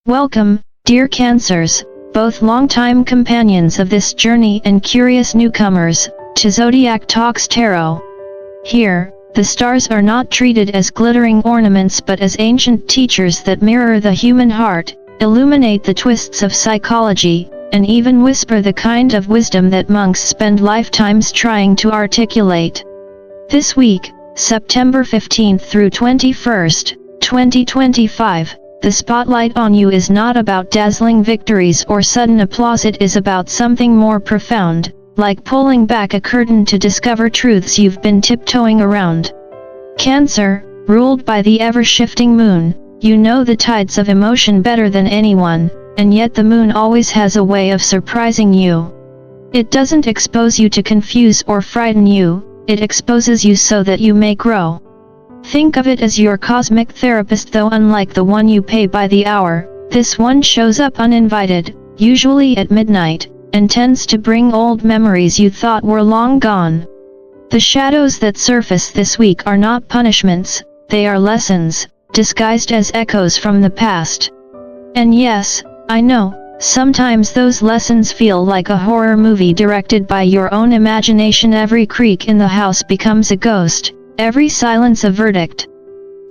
Welcome, dear Cancers, both longtime companions of this journey and curious newcomers, to Zodiac Talks Tarot. Here, the stars are not treated as glittering ornaments but as ancient teachers that mirror the human heart, illuminate the twists of psychology, and even whisper the kind of wisdom that monks spend lifetimes trying to articulate. This week, September 15th through 21st, 2025, the spotlight on you is not about dazzling victories or sudden applause. It is about something more profound, like pulling back a curtain to discover truths you've been tiptoeing around. Cancer, ruled by the ever-shifting moon, you know the tides of emotion better than anyone, and yet the moon always has a way of surprising you. It doesn't expose you to confuse or frighten you, it exposes you so that you may grow. Think of it as your cosmic therapist, though unlike the one you pay by the hour, this one shows up uninvited, usually at midnight, and tends to bring old memories you thought were long gone. The shadows that surface this week are not punishments, they are lessons, disguised as echoes from the past. And yes, I know, sometimes those lessons feel like a horror movie directed by your own imagination. Every creak in the house becomes a ghost, every silence a verdict.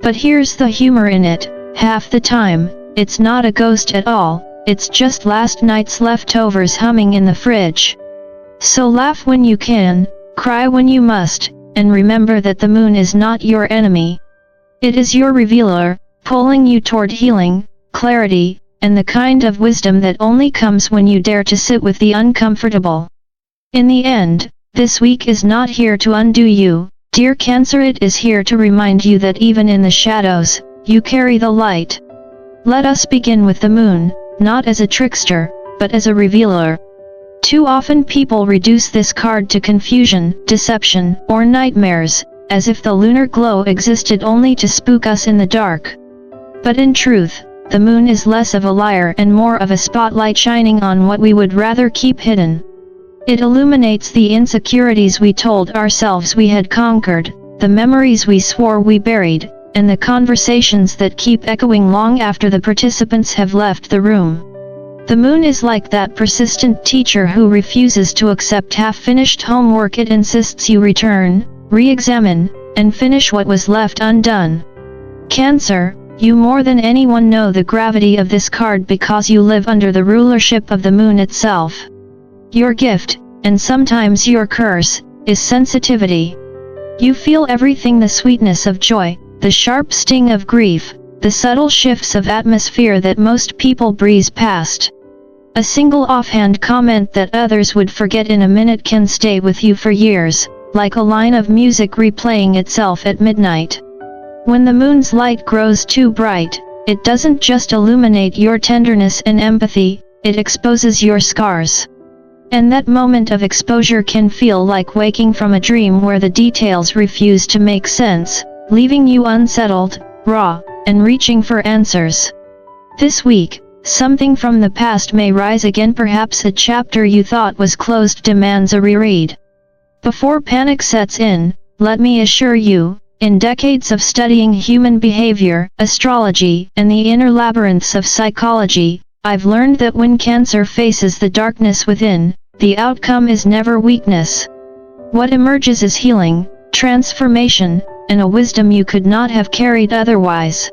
But here's the humor in it: half the time, it's not a ghost at all, it's just last night's leftovers humming in the fridge. So laugh when you can, cry when you must, and remember that the moon is not your enemy. It is your revealer, pulling you toward healing, clarity, and the kind of wisdom that only comes when you dare to sit with the uncomfortable. In the end, this week is not here to undo you, dear Cancer. It is here to remind you that even in the shadows, you carry the light. Let us begin with the moon, not as a trickster, but as a revealer. Too often people reduce this card to confusion, deception, or nightmares, as if the lunar glow existed only to spook us in the dark. But in truth, the moon is less of a liar and more of a spotlight shining on what we would rather keep hidden. It illuminates the insecurities we told ourselves we had conquered, the memories we swore we buried, and the conversations that keep echoing long after the participants have left the room. The moon is like that persistent teacher who refuses to accept half-finished homework. It insists you return, re-examine, and finish what was left undone. Cancer, you more than anyone know the gravity of this card because you live under the rulership of the moon itself. Your gift, and sometimes your curse, is sensitivity. You feel everything: the sweetness of joy, the sharp sting of grief, the subtle shifts of atmosphere that most people breeze past. A single offhand comment that others would forget in a minute can stay with you for years, like a line of music replaying itself at midnight. When the moon's light grows too bright, it doesn't just illuminate your tenderness and empathy, it exposes your scars. And that moment of exposure can feel like waking from a dream where the details refuse to make sense, leaving you unsettled, raw, and reaching for answers. This week, something from the past may rise again. Perhaps a chapter you thought was closed demands a reread. Before panic sets in, let me assure you, in decades of studying human behavior, astrology, and the inner labyrinths of psychology, I've learned that when Cancer faces the darkness within, the outcome is never weakness. What emerges is healing, transformation, and a wisdom you could not have carried otherwise.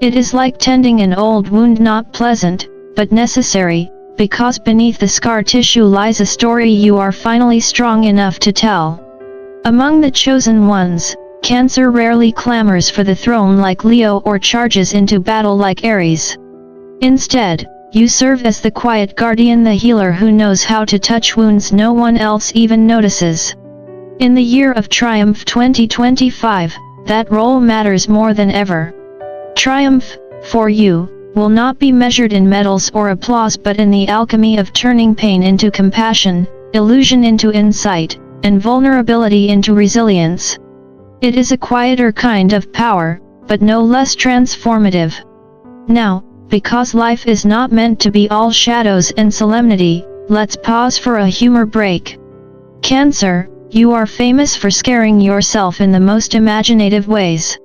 It is like tending an old wound, not pleasant, but necessary, because beneath the scar tissue lies a story you are finally strong enough to tell. Among the chosen ones, Cancer rarely clamors for the throne like Leo or charges into battle like Aries. Instead, you serve as the quiet guardian, the healer who knows how to touch wounds no one else even notices. In the year of triumph 2025, that role matters more than ever. Triumph, for you, will not be measured in medals or applause but in the alchemy of turning pain into compassion, illusion into insight, and vulnerability into resilience. It is a quieter kind of power, but no less transformative. Now, because life is not meant to be all shadows and solemnity, let's pause for a humor break. Cancer, you are famous for scaring yourself in the most imaginative ways.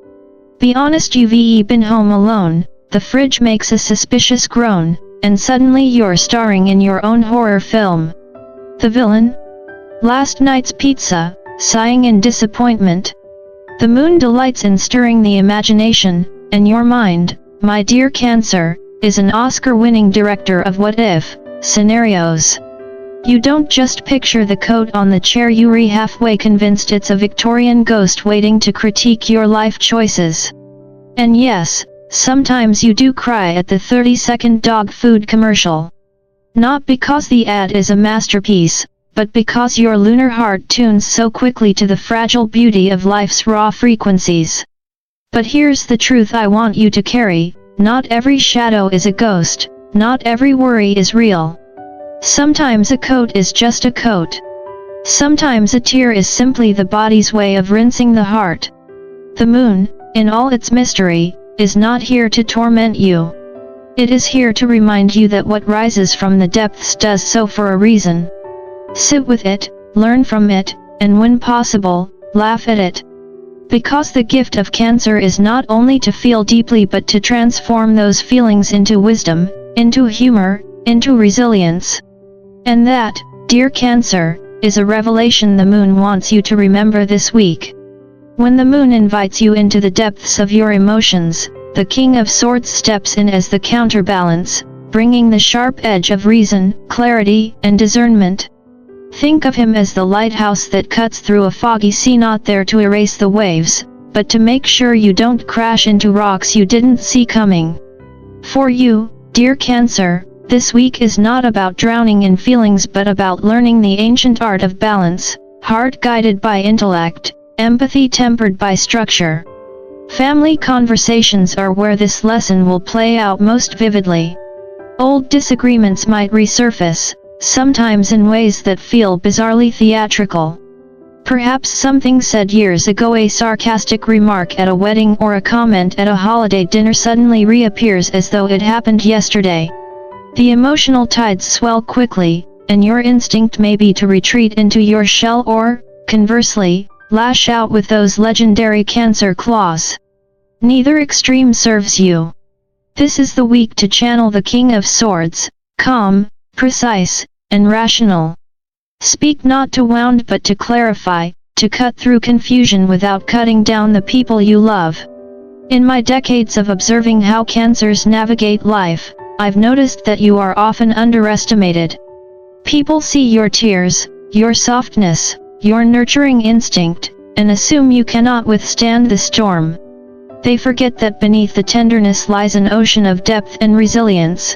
Be honest, you've been home alone, the fridge makes a suspicious groan, and suddenly you're starring in your own horror film. The villain? Last night's pizza, sighing in disappointment. The moon delights in stirring the imagination, and your mind, my dear Cancer, is an Oscar-winning director of what-if scenarios. You don't just picture the coat on the chair, you halfway convinced it's a Victorian ghost waiting to critique your life choices. And yes, sometimes you do cry at the 30-second dog food commercial. Not because the ad is a masterpiece, but because your lunar heart tunes so quickly to the fragile beauty of life's raw frequencies. But here's the truth I want you to carry: not every shadow is a ghost, not every worry is real. Sometimes a coat is just a coat. Sometimes a tear is simply the body's way of rinsing the heart. The moon, in all its mystery, is not here to torment you. It is here to remind you that what rises from the depths does so for a reason. Sit with it, learn from it, and when possible, laugh at it. Because the gift of Cancer is not only to feel deeply but to transform those feelings into wisdom, into humor, into resilience. And that, dear Cancer, is a revelation the moon wants you to remember this week. When the moon invites you into the depths of your emotions, the King of Swords steps in as the counterbalance, bringing the sharp edge of reason, clarity, and discernment. Think of him as the lighthouse that cuts through a foggy sea, not there to erase the waves, but to make sure you don't crash into rocks you didn't see coming. For you, dear Cancer, this week is not about drowning in feelings but about learning the ancient art of balance, heart guided by intellect, empathy tempered by structure. Family conversations are where this lesson will play out most vividly. Old disagreements might resurface, sometimes in ways that feel bizarrely theatrical. Perhaps something said years ago, a sarcastic remark at a wedding or a comment at a holiday dinner suddenly reappears as though it happened yesterday. The emotional tides swell quickly, and your instinct may be to retreat into your shell or, conversely, lash out with those legendary Cancer claws. Neither extreme serves you. This is the week to channel the King of Swords, calm, precise, and rational. Speak not to wound but to clarify, to cut through confusion without cutting down the people you love. In my decades of observing how Cancers navigate life, I've noticed that you are often underestimated. People see your tears, your softness, your nurturing instinct, and assume you cannot withstand the storm. They forget that beneath the tenderness lies an ocean of depth and resilience.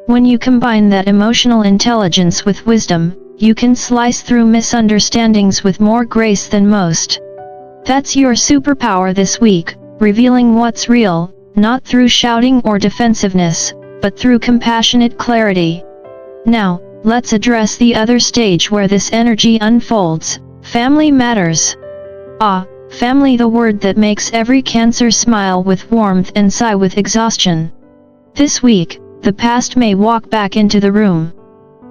When you combine that emotional intelligence with wisdom, you can slice through misunderstandings with more grace than most. That's your superpower this week, revealing what's real, not through shouting or defensiveness, but through compassionate clarity. Now, let's address the other stage where this energy unfolds: family matters. Ah, family, the word that makes every Cancer smile with warmth and sigh with exhaustion. This week, the past may walk back into the room.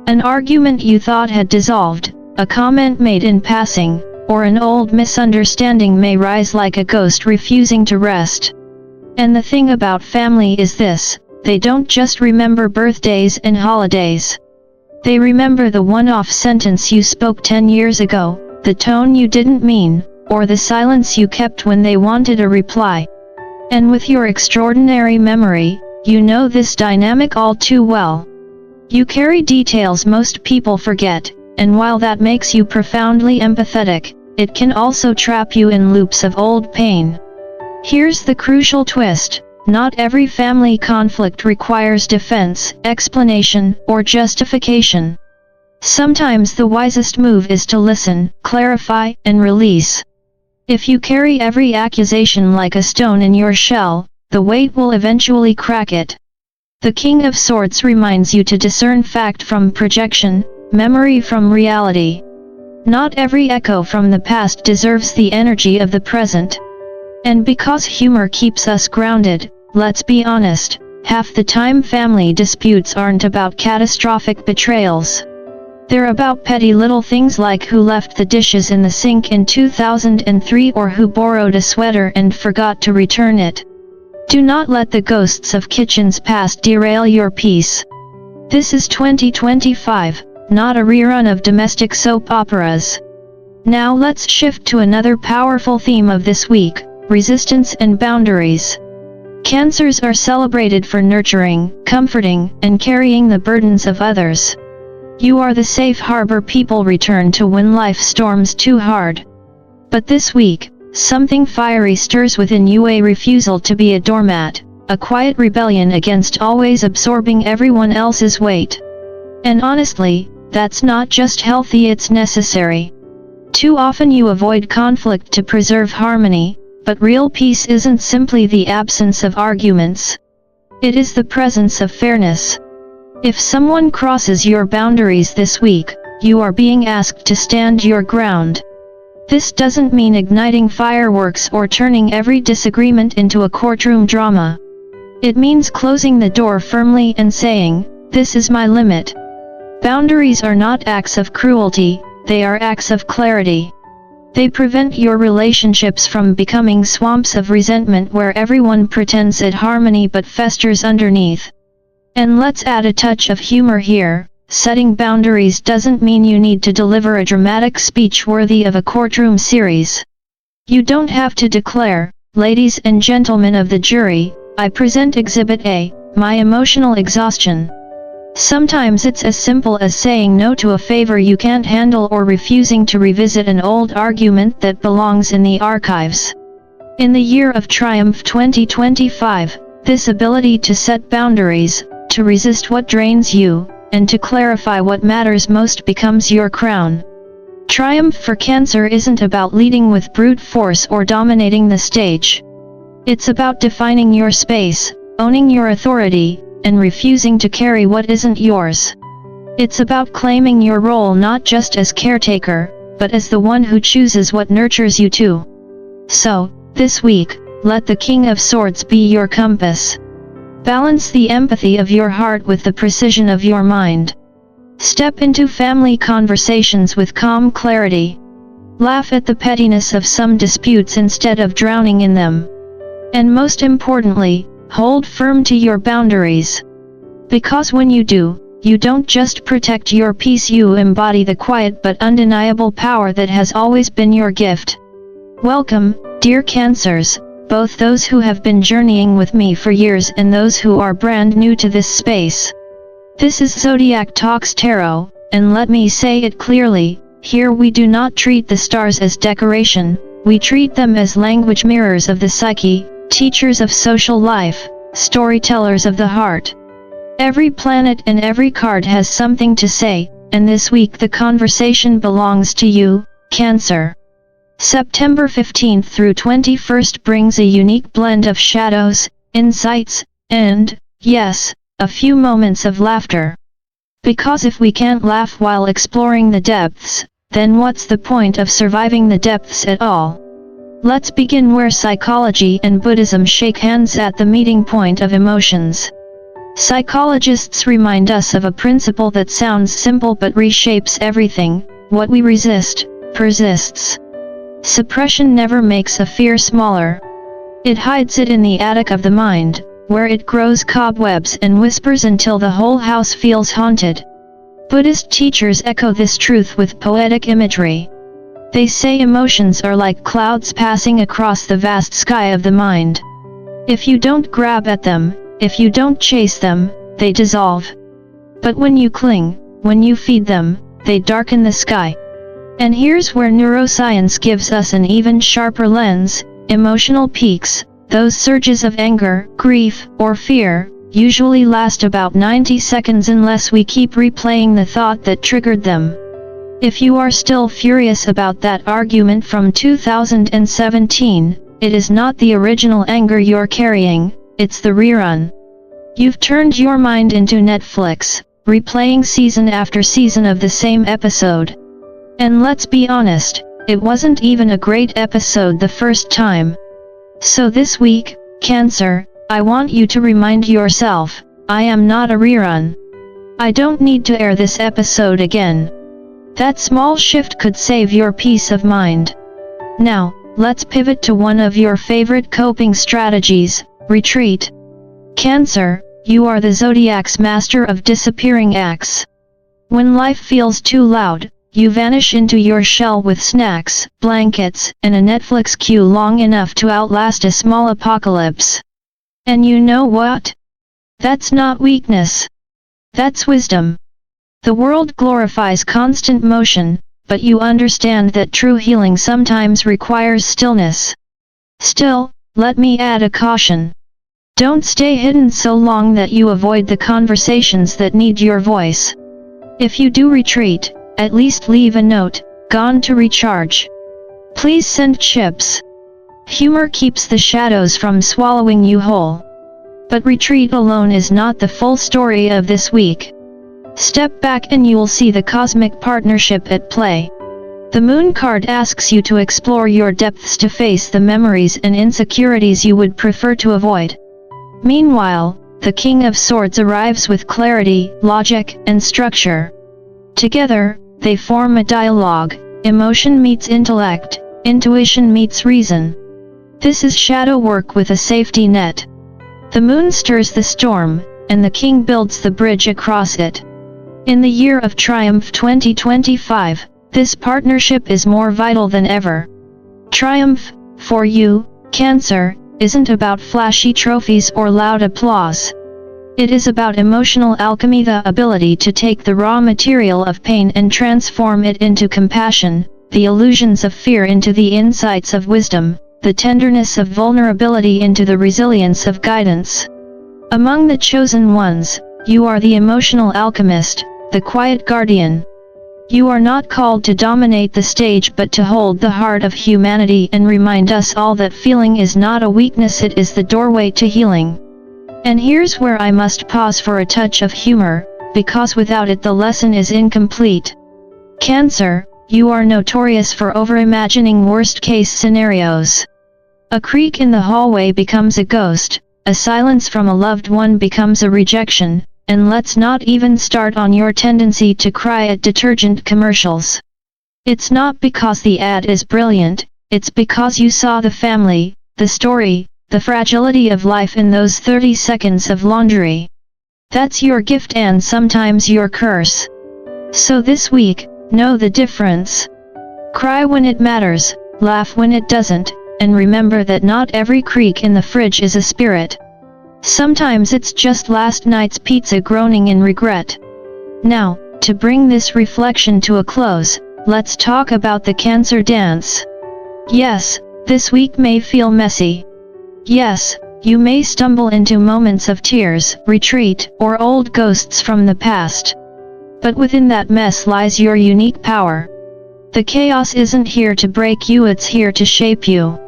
An argument you thought had dissolved, a comment made in passing, or an old misunderstanding may rise like a ghost refusing to rest. And the thing about family is this: they don't just remember birthdays and holidays. They remember the one-off sentence you spoke 10 years ago, the tone you didn't mean, or the silence you kept when they wanted a reply. And with your extraordinary memory, you know this dynamic all too well. You carry details most people forget, and while that makes you profoundly empathetic, it can also trap you in loops of old pain. Here's the crucial twist: not every family conflict requires defense, explanation, or justification. Sometimes the wisest move is to listen, clarify, and release. If you carry every accusation like a stone in your shell, the weight will eventually crack it. The King of Swords reminds you to discern fact from projection, memory from reality. Not every echo from the past deserves the energy of the present. And because humor keeps us grounded, let's be honest, half the time family disputes aren't about catastrophic betrayals. They're about petty little things like who left the dishes in the sink in 2003 or who borrowed a sweater and forgot to return it. Do not let the ghosts of kitchens past derail your peace. This is 2025, not a rerun of domestic soap operas. Now let's shift to another powerful theme of this week, resistance and boundaries. Cancers are celebrated for nurturing, comforting, and carrying the burdens of others. You are the safe harbor people return to when life storms too hard. But this week, something fiery stirs within you, a refusal to be a doormat, a quiet rebellion against always absorbing everyone else's weight. And honestly, that's not just healthy, it's necessary. Too often you avoid conflict to preserve harmony, but real peace isn't simply the absence of arguments. It is the presence of fairness. If someone crosses your boundaries this week, you are being asked to stand your ground. This doesn't mean igniting fireworks or turning every disagreement into a courtroom drama. It means closing the door firmly and saying, "This is my limit." Boundaries are not acts of cruelty, they are acts of clarity. They prevent your relationships from becoming swamps of resentment where everyone pretends at harmony but festers underneath. And let's add a touch of humor here. Setting boundaries doesn't mean you need to deliver a dramatic speech worthy of a courtroom series. You don't have to declare, "Ladies and gentlemen of the jury, I present Exhibit A, my emotional exhaustion." Sometimes it's as simple as saying no to a favor you can't handle or refusing to revisit an old argument that belongs in the archives. In the year of triumph 2025, this ability to set boundaries, to resist what drains you, and to clarify what matters most becomes your crown. Triumph for Cancer isn't about leading with brute force or dominating the stage. It's about defining your space, owning your authority, and refusing to carry what isn't yours. It's about claiming your role not just as caretaker, but as the one who chooses what nurtures you too. So, this week, let the King of Swords be your compass. Balance the empathy of your heart with the precision of your mind. Step into family conversations with calm clarity. Laugh at the pettiness of some disputes instead of drowning in them. And most importantly, hold firm to your boundaries. Because when you do, you don't just protect your peace, you embody the quiet but undeniable power that has always been your gift. Welcome, dear Cancers, both those who have been journeying with me for years and those who are brand new to this space. This is Zodiac Talks Tarot, and let me say it clearly, here we do not treat the stars as decoration, we treat them as language mirrors of the psyche, teachers of social life, storytellers of the heart. Every planet and every card has something to say, and this week the conversation belongs to you, Cancer. September 15th through 21st brings a unique blend of shadows, insights, and, yes, a few moments of laughter. Because if we can't laugh while exploring the depths, then what's the point of surviving the depths at all? Let's begin where psychology and Buddhism shake hands at the meeting point of emotions. Psychologists remind us of a principle that sounds simple but reshapes everything: what we resist, persists. Suppression never makes a fear smaller. It hides it in the attic of the mind, where it grows cobwebs and whispers until the whole house feels haunted. Buddhist teachers echo this truth with poetic imagery. They say emotions are like clouds passing across the vast sky of the mind. If you don't grab at them, if you don't chase them, they dissolve. But when you cling, when you feed them, they darken the sky. And here's where neuroscience gives us an even sharper lens: emotional peaks, those surges of anger, grief, or fear, usually last about 90 seconds unless we keep replaying the thought that triggered them. If you are still furious about that argument from 2017, it is not the original anger you're carrying, it's the rerun. You've turned your mind into Netflix, replaying season after season of the same episode. And let's be honest, it wasn't even a great episode the first time. So this week, Cancer, I want you to remind yourself, I am not a rerun. I don't need to air this episode again. That small shift could save your peace of mind. Now, let's pivot to one of your favorite coping strategies, retreat. Cancer, you are the Zodiac's master of disappearing acts. When life feels too loud, you vanish into your shell with snacks, blankets, and a Netflix queue long enough to outlast a small apocalypse. And you know what? That's not weakness. That's wisdom. The world glorifies constant motion, but you understand that true healing sometimes requires stillness. Still, let me add a caution. Don't stay hidden so long that you avoid the conversations that need your voice. If you do retreat, at least leave a note, "Gone to recharge." Please send chips. Humor keeps the shadows from swallowing you whole. But retreat alone is not the full story of this week. Step back and you'll see the cosmic partnership at play. The Moon card asks you to explore your depths to face the memories and insecurities you would prefer to avoid. Meanwhile, the King of Swords arrives with clarity, logic, and structure. Together, they form a dialogue. Emotion meets intellect, intuition meets reason. This is shadow work with a safety net. The Moon stirs the storm, and the King builds the bridge across it. In the year of triumph 2025, this partnership is more vital than ever. Triumph, for you, Cancer, isn't about flashy trophies or loud applause. It is about emotional alchemy, the ability to take the raw material of pain and transform it into compassion, the illusions of fear into the insights of wisdom, the tenderness of vulnerability into the resilience of guidance. Among the chosen ones, you are the emotional alchemist, the quiet guardian. You are not called to dominate the stage but to hold the heart of humanity and remind us all that feeling is not a weakness, it is the doorway to healing. And here's where I must pause for a touch of humor, because without it the lesson is incomplete. Cancer, you are notorious for over-imagining worst-case scenarios. A creak in the hallway becomes a ghost, a silence from a loved one becomes a rejection, and let's not even start on your tendency to cry at detergent commercials. It's not because the ad is brilliant, it's because you saw the family, the story, the fragility of life in those 30 seconds of laundry. That's your gift and sometimes your curse. So this week, know the difference. Cry when it matters, laugh when it doesn't, and remember that not every creak in the fridge is a spirit. Sometimes it's just last night's pizza groaning in regret. Now, to bring this reflection to a close, let's talk about the Cancer dance. Yes, this week may feel messy. Yes, you may stumble into moments of tears, retreat, or old ghosts from the past. But within that mess lies your unique power. The chaos isn't here to break you, it's here to shape you.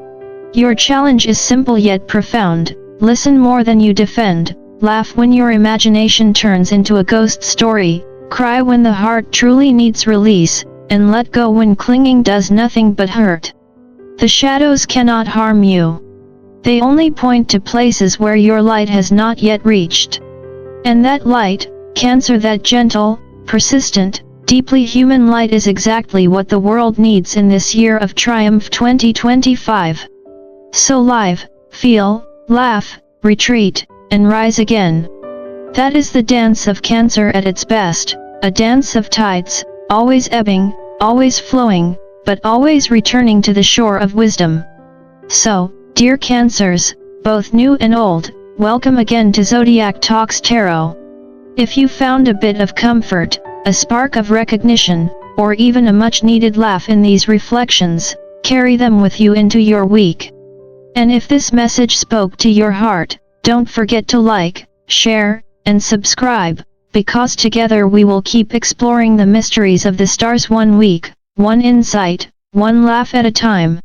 Your challenge is simple yet profound. Listen more than you defend, laugh when your imagination turns into a ghost story, cry when the heart truly needs release, and let go when clinging does nothing but hurt. The shadows cannot harm you. They only point to places where your light has not yet reached. And that light, Cancer, that gentle, persistent, deeply human light is exactly what the world needs in this year of triumph 2025. So live, feel, laugh, retreat, and rise again. That is the dance of Cancer at its best, a dance of tides, always ebbing, always flowing, but always returning to the shore of wisdom. So, dear Cancers, both new and old, welcome again to Zodiac Talks Tarot. If you found a bit of comfort, a spark of recognition, or even a much-needed laugh in these reflections, carry them with you into your week. And if this message spoke to your heart, don't forget to like, share, and subscribe, because together we will keep exploring the mysteries of the stars, one week, one insight, one laugh at a time.